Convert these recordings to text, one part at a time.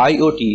IoT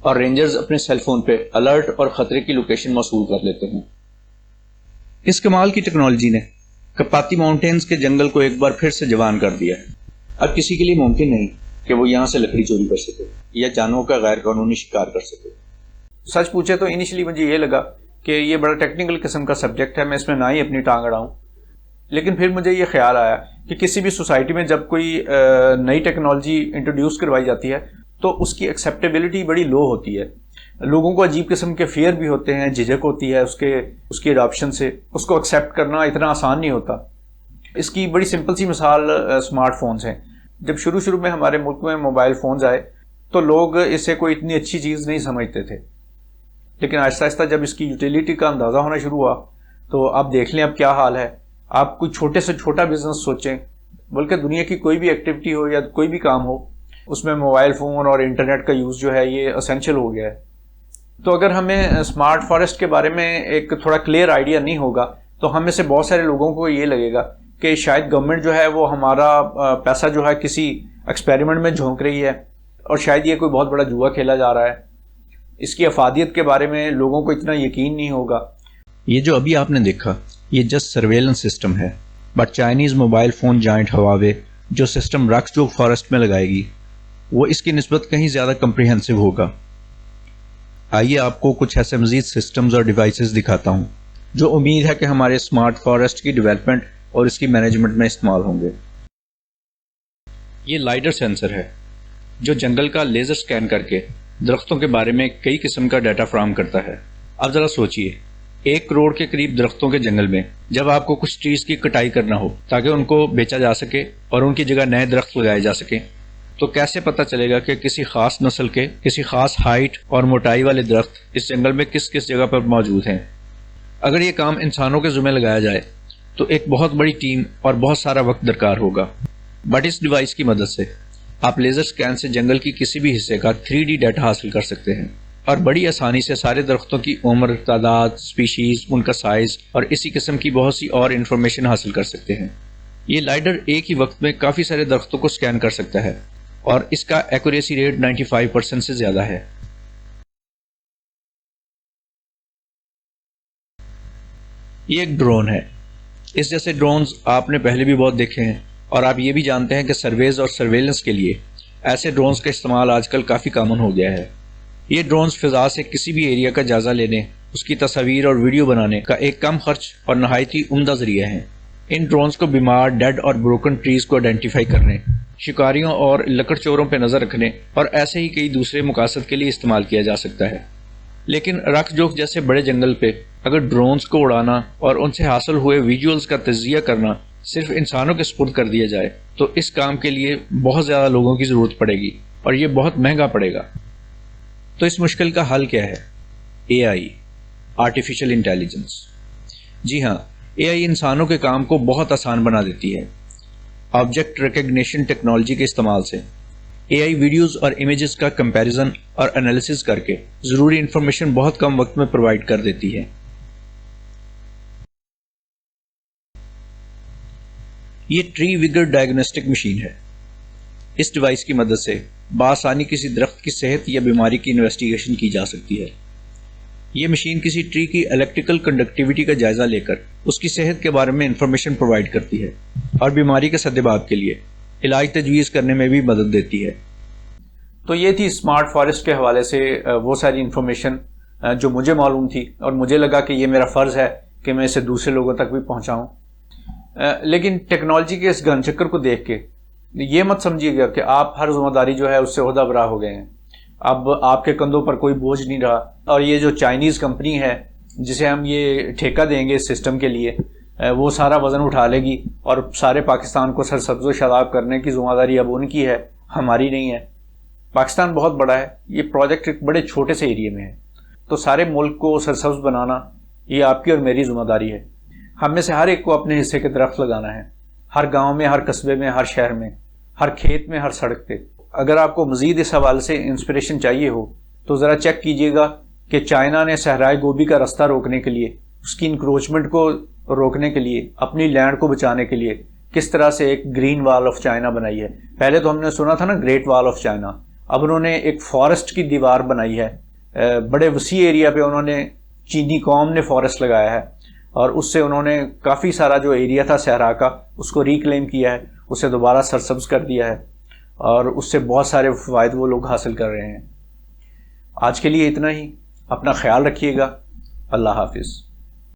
اور rangers اپنے cell phone پہ الرٹ اور خطرے کی لوکیشن موصول کر لیتے ہیں۔ اس کمال کی ٹیکنالوجی نے کپاتی ماؤنٹینز کے جنگل کو ایک بار پھر سے جوان کر دیا ہے۔ اب کسی کے لیے ممکن نہیں کہ وہ یہاں سے لکڑی چوری کر سکے یا جانوروں کا غیر قانونی شکار کر سکے۔ سچ پوچھے تو انیشلی مجھے یہ لگا کہ یہ بڑا ٹیکنیکل قسم کا سبجیکٹ ہے، میں اس میں نہ ہی اپنی ٹانگ اڑاؤں، لیکن پھر مجھے یہ خیال آیا کہ کسی بھی سوسائٹی میں جب کوئی نئی ٹیکنالوجی انٹروڈیوس کروائی جاتی ہے تو اس کی ایکسیپٹیبلٹی بڑی لو ہوتی ہے، لوگوں کو عجیب قسم کے فیئر بھی ہوتے ہیں، جھجک ہوتی ہے اس کی اڈاپشن سے، اس کو ایکسیپٹ کرنا اتنا آسان نہیں ہوتا۔ اس کی بڑی سمپل سی مثال اسمارٹ فونز ہیں۔ جب شروع میں ہمارے ملک میں موبائل فونز آئے تو لوگ اسے کوئی اتنی اچھی چیز نہیں سمجھتے تھے، لیکن آہستہ آہستہ جب اس کی یوٹیلیٹی کا اندازہ ہونا شروع ہوا تو آپ دیکھ لیں اب کیا حال ہے۔ آپ کوئی چھوٹے سے چھوٹا بزنس سوچیں، بلکہ دنیا کی کوئی بھی ایکٹیویٹی ہو یا کوئی بھی کام ہو، اس میں موبائل فون اور انٹرنیٹ کا یوز جو ہے یہ اسینشل ہو گیا ہے۔ تو اگر ہمیں اسمارٹ فارسٹ کے بارے میں ایک تھوڑا کلیئر آئیڈیا نہیں ہوگا تو ہم میں سے بہت سارے لوگوں کو یہ لگے گا کہ شاید گورنمنٹ جو ہے وہ ہمارا پیسہ جو ہے کسی ایکسپیریمنٹ میں جھونک رہی ہے اور شاید یہ کوئی بہت بڑا جوا کھیلا جا رہا ہے۔ اس کی افادیت کے بارے میں لوگوں کو اتنا یقین نہیں ہوگا۔ یہ جو ابھی آپ نے دیکھا یہ جسٹ سرویلنس سسٹم ہے، but Chinese mobile phone giant Huawei جو سسٹم راکسجوک فارسٹ میں لگائے گی وہ اس کی نسبت کہیں زیادہ کمپریہنسو ہوگا۔ آئیے آپ کو کچھ ایسے مزید سسٹمز اور ڈیوائسز دکھاتا ہوں جو امید ہے کہ ہمارے اسمارٹ فارسٹ کی ڈیولپمنٹ اور اس کی مینجمنٹ میں استعمال ہوں گے۔ یہ لائڈر سینسر ہے جو جنگل کا لیزر سکین کر کے درختوں کے بارے میں کئی قسم کا ڈیٹا فراہم کرتا ہے۔ اب ذرا سوچئے 1 کروڑ کے قریب درختوں کے جنگل میں جب آپ کو کچھ ٹریز کی کٹائی کرنا ہو تاکہ ان کو بیچا جا سکے اور ان کی جگہ نئے درخت لگائے جا سکیں، تو کیسے پتہ چلے گا کہ کسی خاص نسل کے کسی خاص ہائٹ اور موٹائی والے درخت اس جنگل میں کس کس جگہ پر موجود ہیں؟ اگر یہ کام انسانوں کے ذمہ لگایا جائے تو ایک بہت بڑی ٹیم اور بہت سارا وقت درکار ہوگا، بٹ اس ڈیوائس کی مدد سے آپ لیزر سکین سے جنگل کی کسی بھی حصے کا 3D ڈیٹا حاصل کر سکتے ہیں اور بڑی آسانی سے سارے درختوں کی عمر، تعداد، سپیشیز، ان کا سائز اور اسی قسم کی بہت سی اور انفارمیشن حاصل کر سکتے ہیں۔ یہ لائڈر ایک ہی وقت میں کافی سارے درختوں کو سکین کر سکتا ہے اور اس کا ایکوریسی ریٹ 95% سے زیادہ ہے۔ یہ ایک ڈرون ہے۔ اس جیسے ڈرونز آپ نے پہلے بھی بہت دیکھے ہیں اور آپ یہ بھی جانتے ہیں کہ سرویز اور سرویلنس کے لیے ایسے ڈرونز کا استعمال آج کل کافی کامن ہو گیا ہے۔ یہ ڈرونز فضا سے کسی بھی ایریا کا جائزہ لینے، اس کی تصاویر اور ویڈیو بنانے کا ایک کم خرچ اور نہایت ہی عمدہ ذریعہ ہیں۔ ان ڈرونز کو بیمار، ڈیڈ اور بروکن ٹریز کو آئیڈینٹیفائی کرنے، شکاریوں اور لکڑ چوروں پہ نظر رکھنے اور ایسے ہی کئی دوسرے مقاصد کے لیے استعمال کیا جا سکتا ہے۔ لیکن راکسجوک جیسے بڑے جنگل پہ اگر ڈرونز کو اڑانا اور ان سے حاصل ہوئے ویژولز کا تجزیہ کرنا صرف انسانوں کے سپرد کر دیا جائے تو اس کام کے لیے بہت زیادہ لوگوں کی ضرورت پڑے گی اور یہ بہت مہنگا پڑے گا۔ تو اس مشکل کا حل کیا ہے؟ AI، artificial intelligence. جی ہاں، AI انسانوں کے کام کو بہت آسان بنا دیتی ہے۔ آبجیکٹ ریکگنیشن ٹیکنالوجی کے استعمال سے AI ویڈیوز اور امیجز کا کمپیریزن اور انالیسز کر کے ضروری انفارمیشن بہت کم وقت میں پرووائڈ کر دیتی ہے۔ یہ ٹری وگر ڈائگنوسٹک مشین ہے۔ اس ڈیوائس کی مدد سے بآسانی کسی درخت کی صحت یا بیماری کی انویسٹیگیشن کی جا سکتی ہے۔ یہ مشین کسی ٹری کی الیکٹریکل کنڈکٹیوٹی کا جائزہ لے کر اس کی صحت کے بارے میں انفارمیشن پرووائڈ کرتی ہے اور بیماری کے سدباب کے لیے علاج تجویز کرنے میں بھی مدد دیتی ہے۔ تو یہ تھی اسمارٹ فارسٹ کے حوالے سے وہ ساری انفارمیشن جو مجھے معلوم تھی اور مجھے لگا کہ یہ میرا فرض ہے کہ میں اسے دوسرے لوگوں تک بھی پہنچاؤں۔ لیکن ٹیکنالوجی کے اس گن چکر کو دیکھ کے یہ مت سمجھیے گا کہ آپ ہر ذمہ داری جو ہے اس سے عہدہ برا ہو گئے ہیں، اب آپ کے کندھوں پر کوئی بوجھ نہیں رہا، اور یہ جو چائنیز کمپنی ہے جسے ہم یہ ٹھیکہ دیں گے اس سسٹم کے لیے، وہ سارا وزن اٹھا لے گی اور سارے پاکستان کو سرسبز و شاداب کرنے کی ذمہ داری اب ان کی ہے، ہماری نہیں ہے۔ پاکستان بہت بڑا ہے، یہ پروجیکٹ ایک بڑے چھوٹے سے ایریے میں ہے، تو سارے ملک کو سرسبز بنانا یہ آپ کی اور میری ذمہ داری ہے۔ ہم میں سے ہر ایک کو اپنے حصے کے درخت لگانا ہے، ہر گاؤں میں، ہر قصبے میں، ہر شہر میں، ہر کھیت میں، ہر سڑک پہ۔ اگر آپ کو مزید اس حوالے سے انسپریشن چاہیے ہو تو ذرا چیک کیجئے گا کہ چائنا نے صحرائے گوبی کا رستہ روکنے کے لیے، اس کی انکروچمنٹ کو روکنے کے لیے، اپنی لینڈ کو بچانے کے لیے کس طرح سے ایک گرین وال آف چائنا بنائی ہے. پہلے تو ہم نے سنا تھا نا گریٹ وال آف چائنا، اب انہوں نے ایک فارسٹ کی دیوار بنائی ہے. بڑے وسیع ایریا پہ انہوں نے، چینی قوم نے فارسٹ لگایا ہے، اور اس سے انہوں نے کافی سارا جو ایریا تھا صحرا کا اس کو ریکلیم کیا ہے، اسے دوبارہ سرسبز کر دیا ہے، اور اس سے بہت سارے فوائد وہ لوگ حاصل کر رہے ہیں. آج کے لیے اتنا ہی. اپنا خیال رکھیے گا. اللہ حافظ.